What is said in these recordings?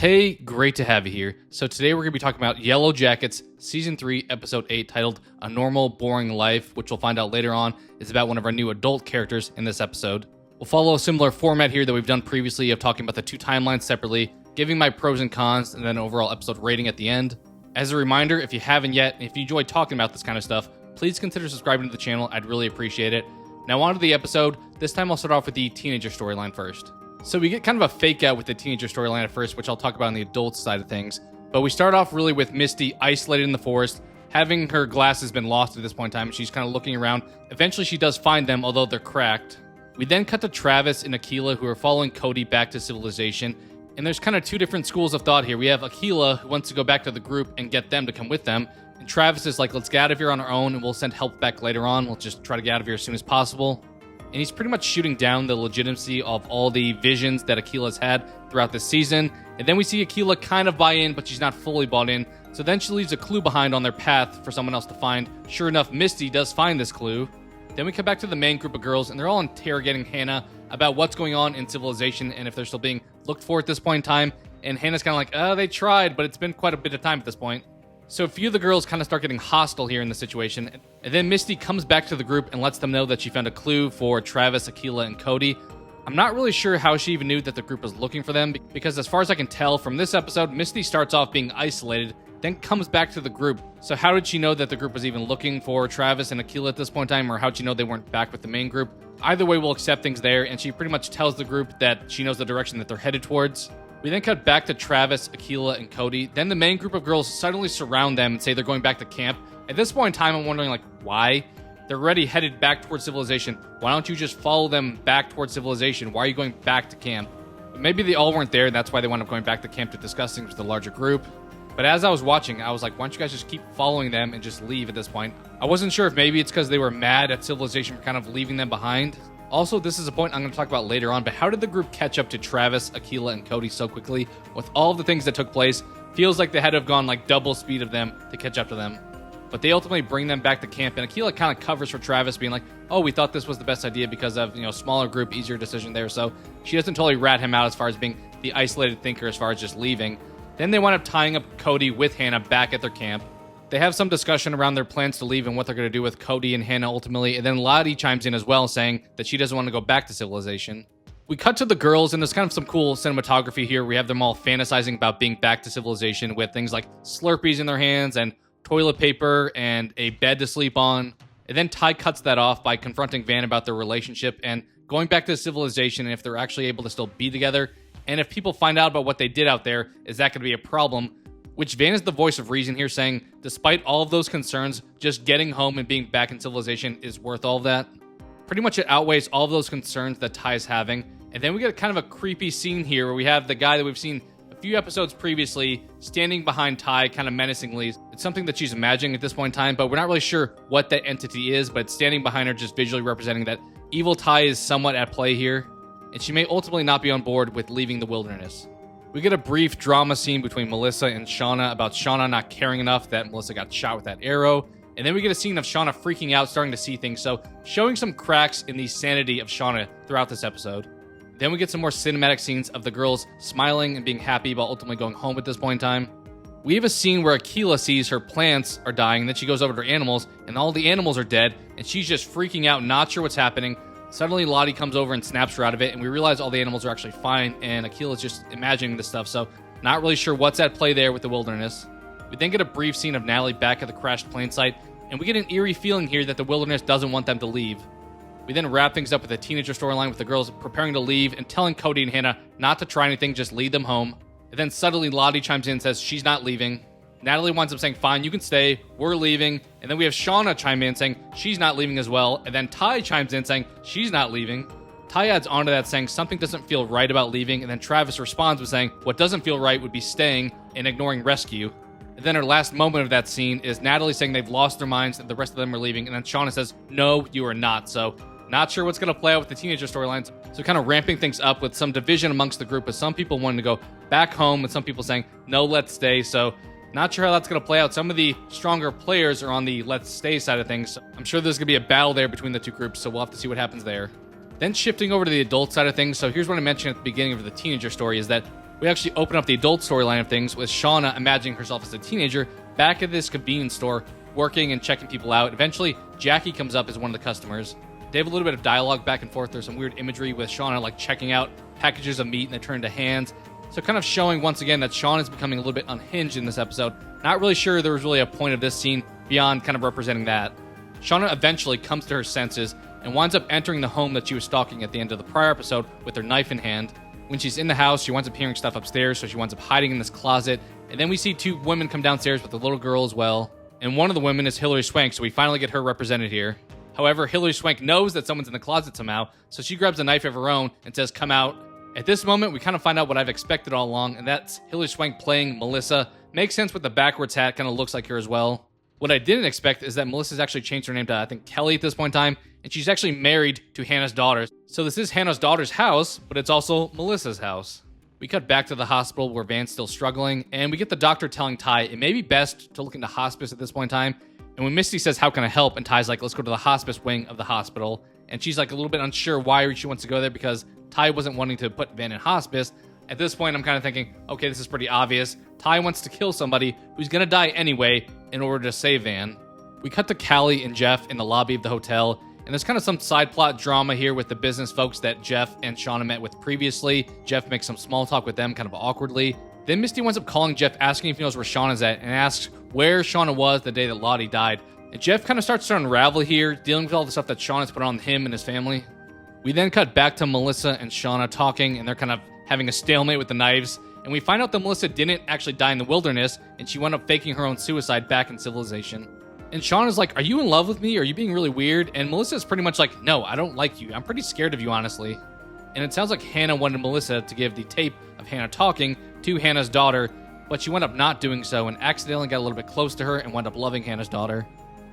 Hey, great to have you here. So today we're going to be talking about Yellowjackets Season 3, Episode 8, titled A Normal, Boring Life, which we'll find out later on is about one of our new adult characters in this episode. We'll follow a similar format here that we've done previously of talking about the two timelines separately, giving my pros and cons, and then overall episode rating at the end. As a reminder, if you haven't yet, and if you enjoy talking about this kind of stuff, please consider subscribing to the channel. I'd really appreciate it. Now on to the episode. This time I'll start off with the teenager storyline first. So we get kind of a fake out with the teenager storyline at first, which I'll talk about on the adult side of things. But we start off really with Misty isolated in the forest, having her glasses been lost at this point in time. She's kind of looking around. Eventually she does find them, although they're cracked. We then cut to Travis and Akila, who are following Kody back to civilization. And there's kind of two different schools of thought here. We have Akila, who wants to go back to the group and get them to come with them. And Travis is like, let's get out of here on our own and we'll send help back later on. We'll just try to get out of here as soon as possible. And he's pretty much shooting down the legitimacy of all the visions that Akila's had throughout this season. And then we see Akila kind of buy in, but she's not fully bought in. So then she leaves a clue behind on their path for someone else to find. Sure enough, Misty does find this clue. Then we come back to the main group of girls, and they're all interrogating Hanna about what's going on in civilization and if they're still being looked for at this point in time. And Hannah's kind of like, they tried, but it's been quite a bit of time at this point. So a few of the girls kind of start getting hostile here in the situation. And then Misty comes back to the group and lets them know that she found a clue for Travis, Akila, and Kody. I'm not really sure how she even knew that the group was looking for them, because as far as I can tell from this episode, Misty starts off being isolated, then comes back to the group. So how did she know that the group was even looking for Travis and Akila at this point in time, or how'd she know they weren't back with the main group? Either way, we'll accept things there, and she pretty much tells the group that she knows the direction that they're headed towards. We then cut back to Travis, Akila, and Kody. Then the main group of girls suddenly surround them and say they're going back to camp. At this point in time, I'm wondering, why? They're already headed back towards civilization. Why don't you just follow them back towards civilization? Why are you going back to camp? Maybe they all weren't there, and that's why they wound up going back to camp to discuss things with the larger group. But as I was watching, I was like, why don't you guys just keep following them and just leave at this point? I wasn't sure if maybe it's because they were mad at civilization for kind of leaving them behind. Also, this is a point I'm going to talk about later on, but how did the group catch up to Travis, Akila, and Kody so quickly? With all of the things that took place, feels like they had to have gone like double speed of them to catch up to them. But they ultimately bring them back to camp, and Akila kind of covers for Travis, being like, oh, we thought this was the best idea because of, smaller group, easier decision there. So she doesn't totally rat him out as far as being the isolated thinker as far as just leaving. Then they wind up tying up Kody with Hanna back at their camp. They have some discussion around their plans to leave and what they're going to do with Kody and Hanna ultimately, and then Lottie chimes in as well, saying that she doesn't want to go back to civilization. We cut to the girls, and there's kind of some cool cinematography here. We have them all fantasizing about being back to civilization with things like Slurpees in their hands and toilet paper and a bed to sleep on. And then Ty cuts that off by confronting Van about their relationship and going back to civilization, and if they're actually able to still be together. And if people find out about what they did out there, is that going to be a problem? Which Van is the voice of reason here, saying, despite all of those concerns, just getting home and being back in civilization is worth all of that. Pretty much it outweighs all of those concerns that Ty's having. And then we get kind of a creepy scene here where we have the guy that we've seen a few episodes previously standing behind Ty kind of menacingly. It's something that she's imagining at this point in time, but we're not really sure what that entity is, but it's standing behind her, just visually representing that evil Ty is somewhat at play here. And she may ultimately not be on board with leaving the wilderness. We get a brief drama scene between Melissa and Shauna about Shauna not caring enough that Melissa got shot with that arrow. And then we get a scene of Shauna freaking out, starting to see things, so showing some cracks in the sanity of Shauna throughout this episode. Then we get some more cinematic scenes of the girls smiling and being happy about ultimately going home at this point in time. We have a scene where Akila sees her plants are dying, and then she goes over to her animals, and all the animals are dead, and she's just freaking out, not sure what's happening. Suddenly, Lottie comes over and snaps her out of it, and we realize all the animals are actually fine, and Akila's just imagining this stuff, so not really sure what's at play there with the wilderness. We then get a brief scene of Natalie back at the crashed plane site, and we get an eerie feeling here that the wilderness doesn't want them to leave. We then wrap things up with a teenager storyline with the girls preparing to leave and telling Kody and Hanna not to try anything, just lead them home. And then suddenly Lottie chimes in and says she's not leaving. Natalie winds up saying, fine, you can stay, we're leaving. And then we have Shauna chime in saying she's not leaving as well. And then Ty chimes in saying she's not leaving. Ty adds onto that saying something doesn't feel right about leaving. And then Travis responds with saying what doesn't feel right would be staying and ignoring rescue. And then her last moment of that scene is Natalie saying they've lost their minds and the rest of them are leaving. And then Shauna says, no, you are not. So not sure what's going to play out with the teenager storylines. So kind of ramping things up with some division amongst the group, with some people wanting to go back home and some people saying, no, let's stay. So not sure how that's going to play out. Some of the stronger players are on the let's stay side of things. I'm sure there's going to be a battle there between the two groups, so we'll have to see what happens there. Then shifting over to the adult side of things, so here's what I mentioned at the beginning of the teenager story, is that We actually open up the adult storyline of things with Shauna imagining herself as a teenager back at this convenience store, working and checking people out. Eventually, Jackie comes up as one of the customers. They have a little bit of dialogue back and forth. There's some weird imagery with Shauna like checking out packages of meat and they turn into hands. So kind of showing once again that Shauna is becoming a little bit unhinged in this episode. Not really sure there was really a point of this scene beyond kind of representing that. Shauna eventually comes to her senses and winds up entering the home that she was stalking at the end of the prior episode with her knife in hand. When she's in the house, she winds up hearing stuff upstairs, so she winds up hiding in this closet. And then we see two women come downstairs with a little girl as well. And one of the women is Hilary Swank, so we finally get her represented here. However, Hilary Swank knows that someone's in the closet somehow, so she grabs a knife of her own and says, "Come out." At this moment, we kind of find out what I've expected all along, and that's Hilary Swank playing Melissa. Makes sense with the backwards hat, kind of looks like her as well. What I didn't expect is that Melissa's actually changed her name to, I think, Kelly at this point in time, and she's actually married to Hannah's daughter. So this is Hannah's daughter's house, but it's also Melissa's house. We cut back to the hospital where Van's still struggling, and we get the doctor telling Ty it may be best to look into hospice at this point in time. And when Misty says, "How can I help?" and Ty's like, "Let's go to the hospice wing of the hospital." And she's like a little bit unsure why she wants to go there because Ty wasn't wanting to put Van in hospice. At this point, I'm kind of thinking, okay, this is pretty obvious. Ty wants to kill somebody who's going to die anyway in order to save Van. We cut to Callie and Jeff in the lobby of the hotel, and there's kind of some side plot drama here with the business folks that Jeff and Shauna met with previously. Jeff makes some small talk with them kind of awkwardly. Then Misty winds up calling Jeff, asking if he knows where Shauna's at, and asks where Shauna was the day that Lottie died. And Jeff kind of starts to unravel here, dealing with all the stuff that Shauna's put on him and his family. We then cut back to Melissa and Shauna talking, and they're kind of having a stalemate with the knives. And we find out that Melissa didn't actually die in the wilderness, and she wound up faking her own suicide back in civilization. And Shauna's like, "Are you in love with me? Are you being really weird?" And Melissa's pretty much like, "No, I don't like you. I'm pretty scared of you, honestly." And it sounds like Hanna wanted Melissa to give the tape of Hanna talking to Hannah's daughter, but she wound up not doing so and accidentally got a little bit close to her and wound up loving Hannah's daughter.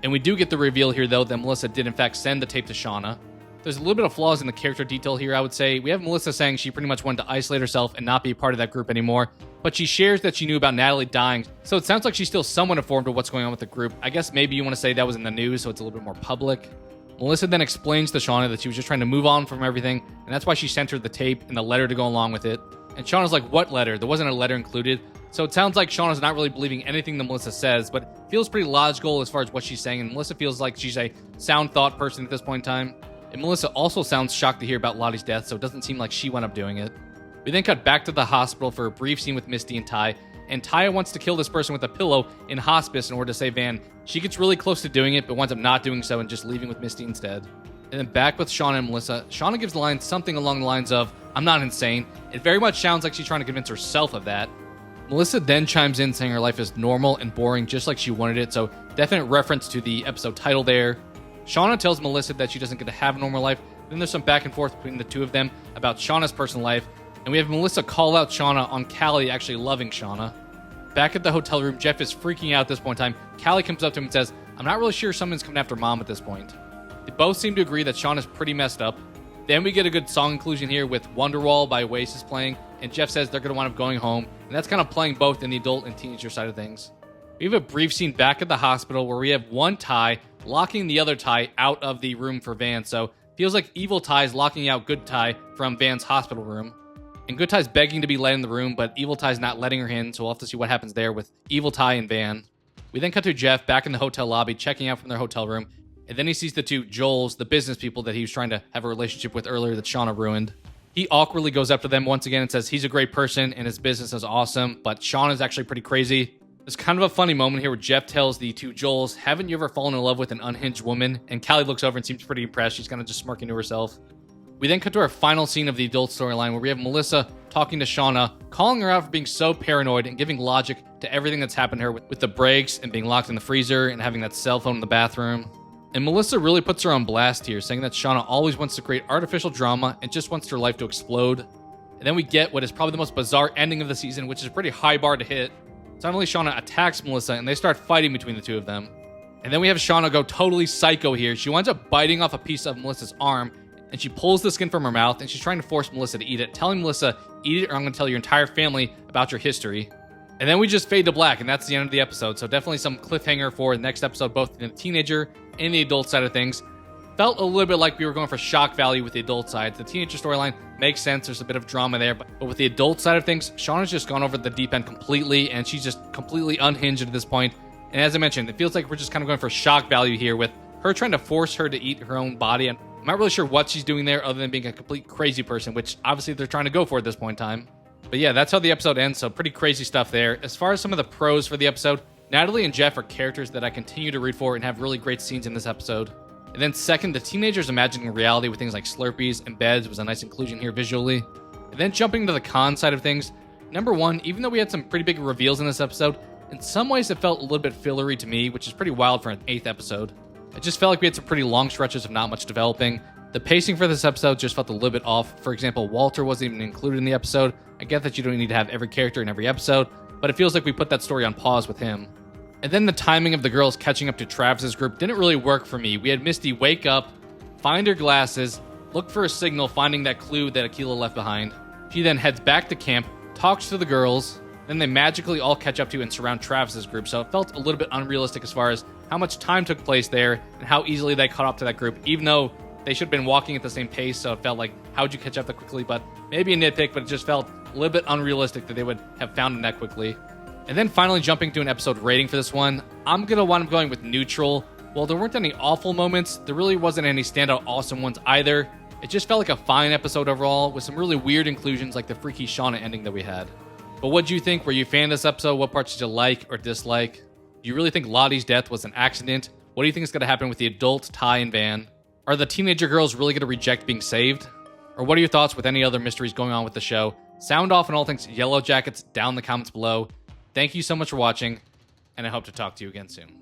And we do get the reveal here, though, that Melissa did in fact send the tape to Shauna. There's a little bit of flaws in the character detail here, I would say. We have Melissa saying she pretty much wanted to isolate herself and not be a part of that group anymore, but she shares that she knew about Natalie dying, so it sounds like she's still somewhat informed of what's going on with the group. I guess maybe you want to say that was in the news, so it's a little bit more public. Melissa then explains to Shauna that she was just trying to move on from everything, and that's why she sent her the tape and the letter to go along with it. And Shauna's like, "What letter? There wasn't a letter included." So it sounds like Shauna's not really believing anything that Melissa says, but feels pretty logical as far as what she's saying, and Melissa feels like she's a sound thought person at this point in time. And Melissa also sounds shocked to hear about Lottie's death, so it doesn't seem like she wound up doing it. We then cut back to the hospital for a brief scene with Misty and Ty, and Ty wants to kill this person with a pillow in hospice in order to save Van. She gets really close to doing it, but winds up not doing so and just leaving with Misty instead. And then back with Shauna and Melissa, Shauna gives the line something along the lines of, "I'm not insane." It very much sounds like she's trying to convince herself of that. Melissa then chimes in saying her life is normal and boring just like she wanted it, so definite reference to the episode title there. Shauna tells Melissa that she doesn't get to have a normal life. Then there's some back and forth between the two of them about Shauna's personal life, and we have Melissa call out Shauna on Callie actually loving Shauna. Back at the hotel room, Jeff is freaking out at this point in time. Callie comes up to him and says, "I'm not really sure someone's coming after Mom at this point." They both seem to agree that Shauna's pretty messed up. Then we get a good song inclusion here with Wonderwall by Oasis playing, and Jeff says they're going to wind up going home, and that's kind of playing both in the adult and teenager side of things. We have a brief scene back at the hospital where we have one Ty locking the other Ty out of the room for Van, so feels like evil Ty's locking out good Ty from Van's hospital room. And good Ty's begging to be let in the room, but evil Ty's not letting her in, so we'll have to see what happens there with evil Ty and Van. We then cut to Jeff back in the hotel lobby checking out from their hotel room, and then he sees the two Joels, the business people that he was trying to have a relationship with earlier that Shauna ruined. He awkwardly goes up to them once again and says he's a great person and his business is awesome, but Shauna's actually pretty crazy. There's kind of a funny moment here where Jeff tells the two Joels, "Haven't you ever fallen in love with an unhinged woman?" And Callie looks over and seems pretty impressed. She's kind of just smirking to herself. We then cut to our final scene of the adult storyline where we have Melissa talking to Shauna, calling her out for being so paranoid and giving logic to everything that's happened to her with the breaks and being locked in the freezer and having that cell phone in the bathroom. And Melissa really puts her on blast here, saying that Shauna always wants to create artificial drama and just wants her life to explode. And then we get what is probably the most bizarre ending of the season, which is a pretty high bar to hit. Suddenly, Shauna attacks Melissa, and they start fighting between the two of them. And then we have Shauna go totally psycho here. She winds up biting off a piece of Melissa's arm, and she pulls the skin from her mouth, and she's trying to force Melissa to eat it, telling Melissa, "Eat it or I'm going to tell your entire family about your history." And then we just fade to black, and that's the end of the episode. So definitely some cliffhanger for the next episode, both in the teenager and the adult side of things. Felt felt a little bit like we were going for shock value with the adult side. The teenager storyline makes sense. There's a bit of drama there. But with the adult side of things, Shauna's just gone over the deep end completely, and she's just completely unhinged at this point. And as I mentioned, it feels like we're just kind of going for shock value here with her trying to force her to eat her own body. And I'm not really sure what she's doing there other than being a complete crazy person, which obviously they're trying to go for at this point in time. But yeah, that's how the episode ends, so pretty crazy stuff there. As far as some of the pros for the episode, Natalie and Jeff are characters that I continue to root for and have really great scenes in this episode. And then second, the teenagers imagining reality with things like Slurpees and beds was a nice inclusion here visually. And then jumping to the con side of things, number one, even though we had some pretty big reveals in this episode, in some ways it felt a little bit fillery to me, which is pretty wild for an 8th episode. It just felt like we had some pretty long stretches of not much developing. The pacing for this episode just felt a little bit off. For example, Walter wasn't even included in the episode. I get that you don't need to have every character in every episode, but it feels like we put that story on pause with him. And then the timing of the girls catching up to Travis's group didn't really work for me. We had Misty wake up, find her glasses, look for a signal, finding that clue that Akila left behind. She then heads back to camp, talks to the girls, then they magically all catch up to and surround Travis's group. So it felt a little bit unrealistic as far as how much time took place there and how easily they caught up to that group, even though they should have been walking at the same pace. So it felt like, how would you catch up that quickly? But maybe a nitpick, but it just felt a little bit unrealistic that they would have found them that quickly. And then finally jumping to an episode rating for this one, I'm going to wind up going with neutral. While there weren't any awful moments, there really wasn't any standout awesome ones either. It just felt like a fine episode overall with some really weird inclusions like the freaky Shauna ending that we had. But what do you think? Were you a fan of this episode? What parts did you like or dislike? Do you really think Lottie's death was an accident? What do you think is going to happen with the adult Ty and Van? Are the teenager girls really going to reject being saved? Or what are your thoughts with any other mysteries going on with the show? Sound off on all things Yellowjackets down in the comments below. Thank you so much for watching, and I hope to talk to you again soon.